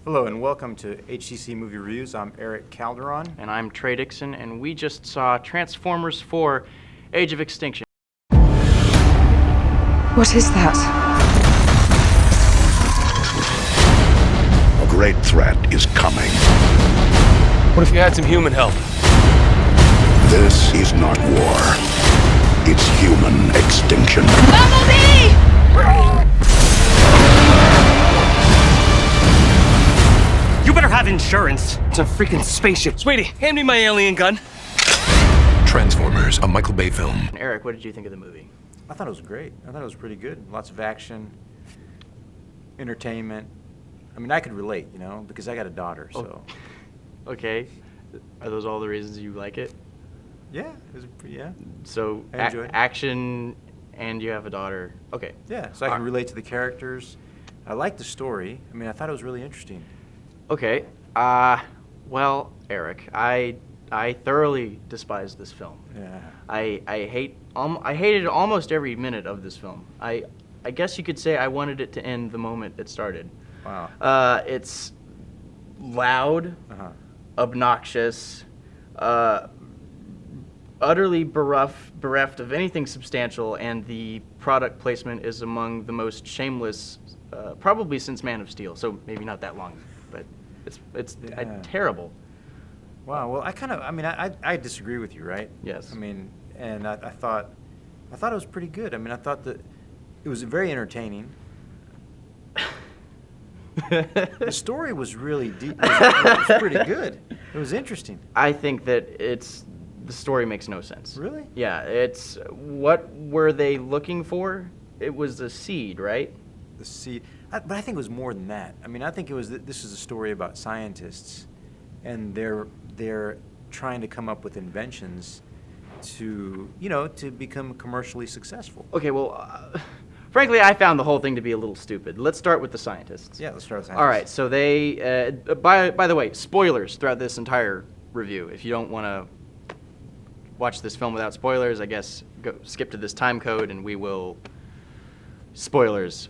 Hello and welcome to HCC Movie Reviews. I'm Erik Calderon. And I'm Trey Dixon, and we just saw Transformers 4, Age of Extinction. What is that? A great threat is coming. What if you had some human help? This is not war. It's human extinction. Bumblebee! You better have insurance. It's a freaking spaceship. Sweetie, hand me my alien gun. Transformers, a Michael Bay film. Eric, what did you think of the movie? I thought it was great. I thought it was pretty good. Lots of action, entertainment. I mean, I could relate, you know, because I got a daughter, so. Okay. Are those all the reasons you like it? Yeah, yeah. So, I enjoyed it. action, and you have a daughter. Okay. Yeah, so I can relate to the characters. I liked the story. I mean, I thought it was really interesting. Okay. Well, Eric, I thoroughly despise this film. Yeah. I hated almost every minute of this film. I guess you could say I wanted it to end the moment it started. Wow. It's loud, obnoxious, utterly bereft of anything substantial, and the product placement is among the most shameless, probably since Man of Steel. So maybe not that long, but it's terrible. Wow. Well, I disagree with you, right? Yes. I mean, and I thought it was pretty good. I mean, I thought that it was very entertaining. The story was really deep. It was pretty good. It was interesting. I think that the story makes no sense. Really? Yeah. It's what were they looking for? It was a seed, right? The seed. But I think it was more than that. I mean, I think this is a story about scientists, and they're trying to come up with inventions to become commercially successful. Okay. Well, frankly, I found the whole thing to be a little stupid. Let's start with the scientists. Yeah, let's start with scientists. All right. So they, by the way, spoilers throughout this entire review. If you don't want to watch this film without spoilers, I guess go skip to this time code, and we will spoilers.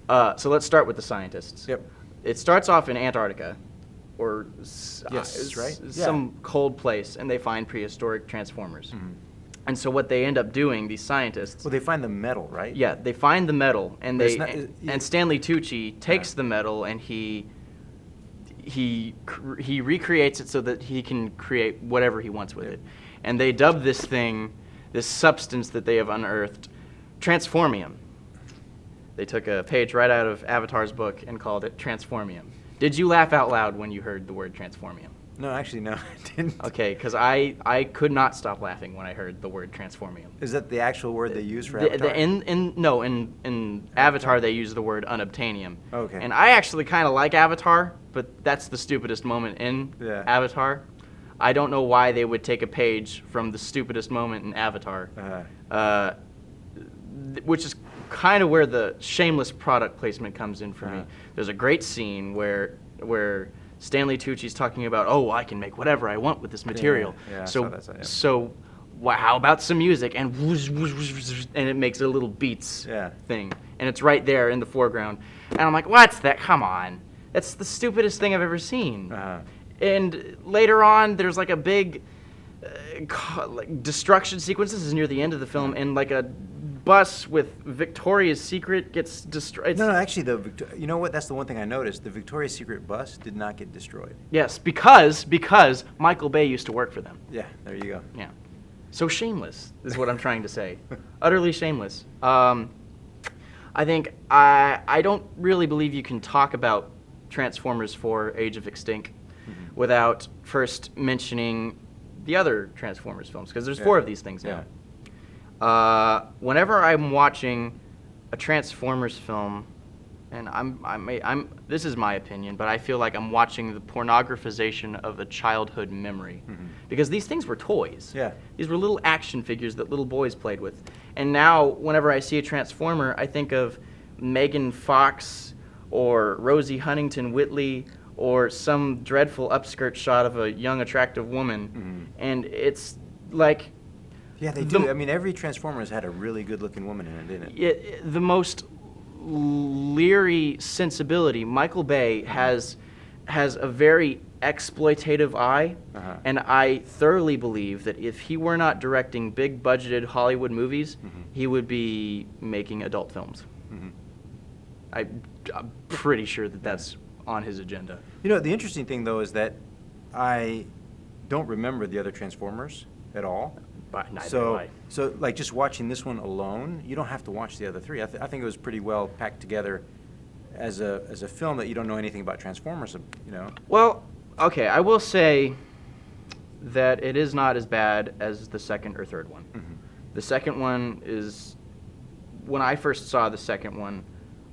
So let's start with the scientists. Yep. It starts off in Antarctica, or right? some cold place, and they find prehistoric transformers. Mm-hmm. And so what they end up doing, these scientists. Well, they find the metal, right? Yeah, they find the metal, and But Stanley Tucci takes the metal and he recreates it so that he can create whatever he wants with it. And they dub this thing, this substance that they have unearthed, transformium. They took a page right out of Avatar's book and called it transformium. Did you laugh out loud when you heard the word transformium? No, actually, no, I didn't. Okay, because I could not stop laughing when I heard the word transformium. Is that the actual word they use for Avatar? In Avatar they use the word unobtainium. Okay. And I actually kind of like Avatar, but that's the stupidest moment in Avatar. I don't know why they would take a page from the stupidest moment in Avatar, which is kind of where the shameless product placement comes in for me. There's a great scene where Stanley Tucci's talking about, oh, I can make whatever I want with this material. Yeah, so how about some music? And whoosh, whoosh, whoosh, whoosh, and it makes a little beats thing. And it's right there in the foreground. And I'm like, what's that? Come on. That's the stupidest thing I've ever seen. And later on, there's like a big destruction sequence. This is near the end of the film, and like a bus with Victoria's Secret gets destroyed. No, actually, you know what? That's the one thing I noticed. The Victoria's Secret bus did not get destroyed. Yes, because Michael Bay used to work for them. Yeah, there you go. Yeah. So shameless is what I'm trying to say. Utterly shameless. I think I don't really believe you can talk about Transformers 4 Age of Extinction without first mentioning the other Transformers films, because there's 4 of these things now. Whenever I'm watching a Transformers film, and this is my opinion, but I feel like I'm watching the pornographization of a childhood memory, because these things were toys. Yeah. These were little action figures that little boys played with, and now whenever I see a Transformer, I think of Megan Fox or Rosie Huntington Whiteley or some dreadful upskirt shot of a young attractive woman, and it's like. Yeah, they do. I mean, every Transformers had a really good-looking woman in it, didn't it? The most leery sensibility. Michael Bay has has a very exploitative eye, and I thoroughly believe that if he were not directing big budgeted Hollywood movies, he would be making adult films. I'm pretty sure that that's on his agenda. You know, the interesting thing though is that I don't remember the other Transformers at all. But neither do So, I. so like just watching this one alone, you don't have to watch the other three. I think it was pretty well packed together as a film that you don't know anything about Transformers. You know. Well, okay, I will say that it is not as bad as the second or third one. The second one is, when I first saw the second one,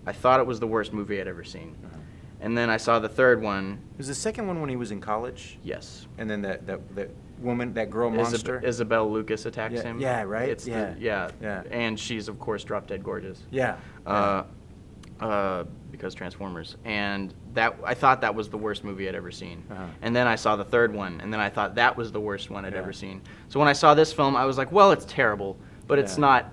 I thought it was the worst movie I'd ever seen. And then I saw the third one. Was the second one when he was in college? Yes. And then that woman, that girl monster? Isabel Lucas attacks him. Yeah, right? It's Yeah. yeah. And she's, of course, drop dead gorgeous. Yeah. Because Transformers. And that, I thought that was the worst movie I'd ever seen. Uh-huh. And then I saw the third one, and then I thought that was the worst one I'd ever seen. So when I saw this film, I was like, well, it's terrible, but it's not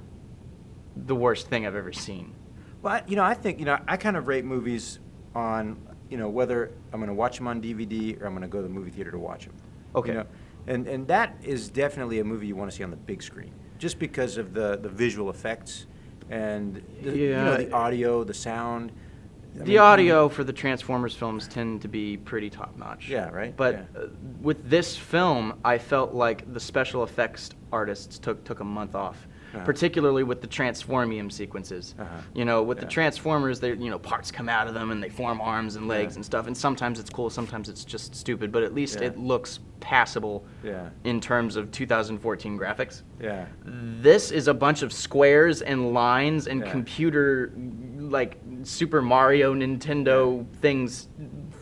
the worst thing I've ever seen. Well, I think, I kind of rate movies on, whether I'm going to watch them on DVD or I'm going to go to the movie theater to watch them. Okay. And that is definitely a movie you want to see on the big screen, just because of the visual effects and the audio, the sound. The audio for the Transformers films tend to be pretty top-notch. Yeah, right? But with this film, I felt like the special effects artists took a month off. Particularly with the Transformium sequences. With the Transformers, parts come out of them and they form arms and legs and stuff. And sometimes it's cool, sometimes it's just stupid. But at least it looks passable in terms of 2014 graphics. Yeah. This is a bunch of squares and lines and computer, like Super Mario, Nintendo things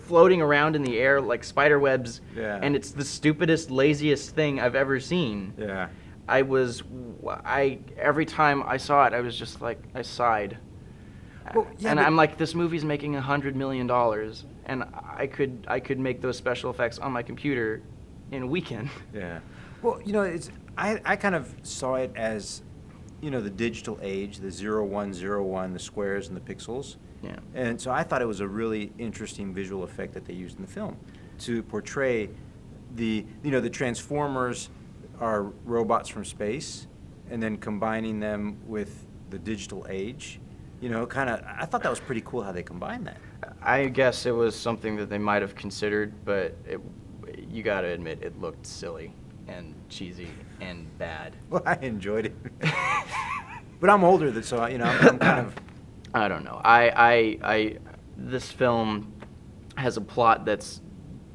floating around in the air like spider webs. Yeah. And it's the stupidest, laziest thing I've ever seen. Yeah. Every time I saw it, I was just like, I sighed. Well, and I'm like, this movie's making $100 million, and I could make those special effects on my computer in a weekend. Yeah. Well, I kind of saw it as, the digital age, the 0101, the squares and the pixels. Yeah. And so I thought it was a really interesting visual effect that they used in the film to portray the Transformers are robots from space, and then combining them with the digital age, I thought that was pretty cool how they combined that. I guess it was something that they might have considered, but you got to admit it looked silly and cheesy and bad. Well, I enjoyed it, but I'm older, so I'm kind of. I don't know. This film has a plot that's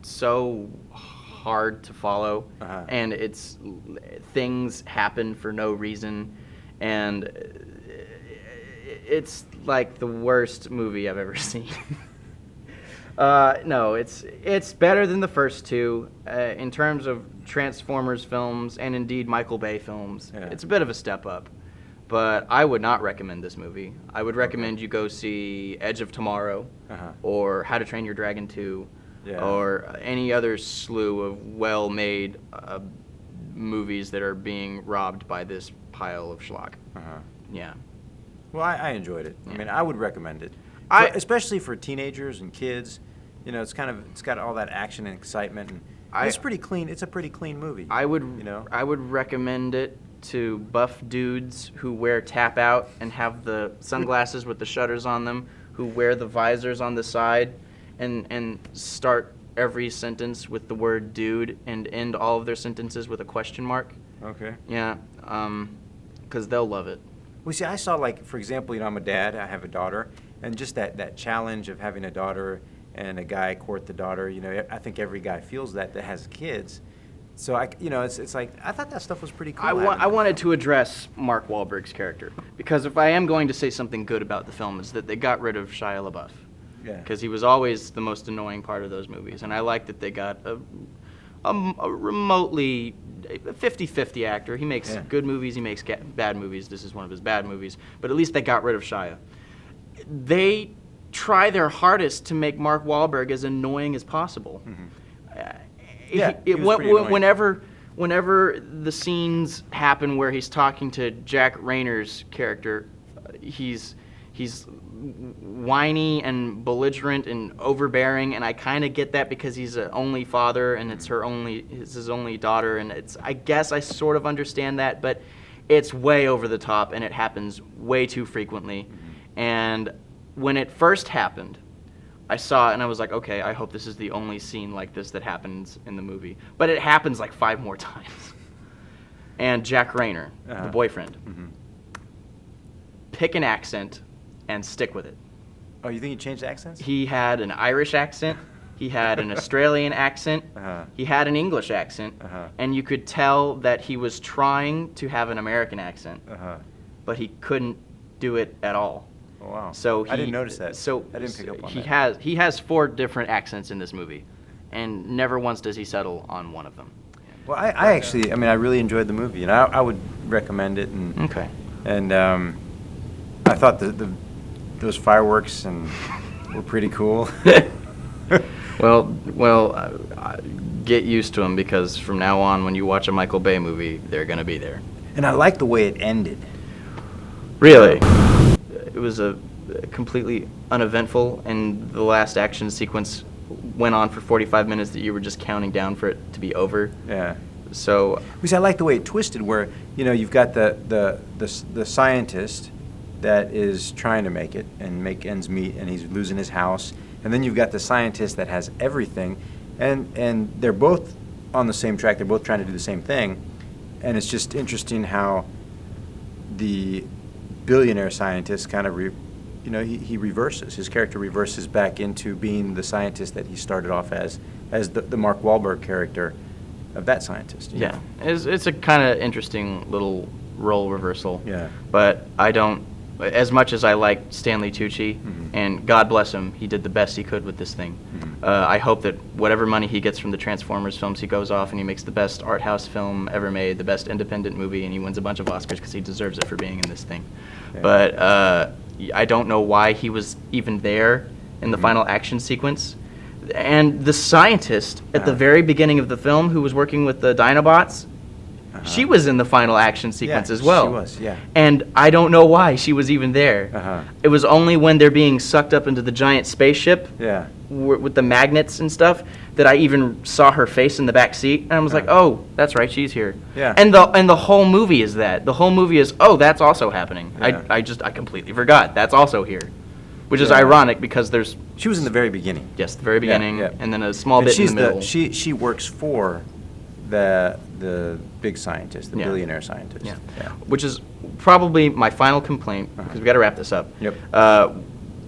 so hard to follow, and things happen for no reason, and it's like the worst movie I've ever seen. No, it's better than the first two in terms of Transformers films and indeed Michael Bay films. Yeah. It's a bit of a step up, but I would not recommend this movie. I would recommend you go see Edge of Tomorrow or How to Train Your Dragon 2. Yeah. Or any other slew of well-made movies that are being robbed by this pile of schlock. Yeah. Well, I enjoyed it. Yeah. I mean, I would recommend it, especially for teenagers and kids. It's got all that action and excitement, and it's pretty clean. It's a pretty clean movie. I would recommend it to buff dudes who wear tap out and have the sunglasses with the shutters on them, who wear the visors on the side. And start every sentence with the word dude and end all of their sentences with a question mark. Okay. Yeah, because they'll love it. Well, see, I saw, for example, I'm a dad, I have a daughter, and just that challenge of having a daughter and a guy court the daughter, I think every guy feels that has kids. So, it's like, I thought that stuff was pretty cool. I wanted to address Mark Wahlberg's character, because if I am going to say something good about the film, is that they got rid of Shia LaBeouf. Yeah. Because he was always the most annoying part of those movies. And I like that they got a remotely 50-50 actor. He makes good movies, he makes bad movies. This is one of his bad movies. But at least they got rid of Shia. They try their hardest to make Mark Wahlberg as annoying as possible. Whenever the scenes happen where he's talking to Jack Rayner's character, he's he's whiny and belligerent and overbearing, and I kind of get that because he's an only father and it's his only daughter, and I guess I sort of understand that, but it's way over the top and it happens way too frequently. And when it first happened, I saw it and I was like, okay, I hope this is the only scene like this that happens in the movie. But it happens like 5 more times. And Jack Rayner, the boyfriend, pick an accent and stick with it. Oh, you think he changed accents? He had an Irish accent, he had an Australian accent, he had an English accent, and you could tell that he was trying to have an American accent, but he couldn't do it at all. Oh, wow. So I didn't notice that. So I didn't pick up on that. He has 4 different accents in this movie, and never once does he settle on one of them. Well, I actually, I really enjoyed the movie, and I would recommend it. And Okay. And I thought those fireworks were pretty cool. Well, get used to them, because from now on, when you watch a Michael Bay movie, they're gonna be there. And I like the way it ended. Really, it was a completely uneventful, and the last action sequence went on for 45 minutes that you were just counting down for it to be over. Yeah. So Because I like the way it twisted, where you've got the scientist that is trying to make it and make ends meet, and he's losing his house, and then you've got the scientist that has everything, and they're both on the same track. They're both trying to do the same thing, and it's just interesting how the billionaire scientist kind of he reverses. His character reverses back into being the scientist that he started off as the Mark Wahlberg character of that scientist. yeah, it's a kind of interesting little role reversal. Yeah. But I don't, as much as I like Stanley Tucci, and God bless him, he did the best he could with this thing. I hope that whatever money he gets from the Transformers films, he goes off and he makes the best art house film ever made, the best independent movie, and he wins a bunch of Oscars because he deserves it for being in this thing. Yeah. But I don't know why he was even there in the final action sequence. And the scientist at the very beginning of the film, who was working with the Dinobots, she was in the final action sequence as well. She was, yeah. And I don't know why she was even there. It was only when they're being sucked up into the giant spaceship Yeah. with the magnets and stuff that I even saw her face in the back seat, and I was like, oh, that's right, she's here. Yeah. And the whole movie is that. The whole movie is, oh, that's also happening. Yeah. I completely forgot. That's also here. Which is Yeah. ironic, because there's, She was in the very beginning. yes, the very beginning, yeah. and then a small And bit in she's the middle. she works for the big scientist, the Yeah. billionaire scientist. Yeah. Which is probably my final complaint, because we got to wrap this up. Yep.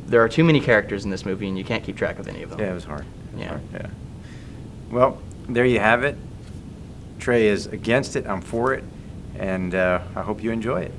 There are too many characters in this movie, and you can't keep track of any of them. Yeah, it was hard. Yeah. Yeah. Well, there you have it. Trey is against it. I'm for it, and I hope you enjoy it.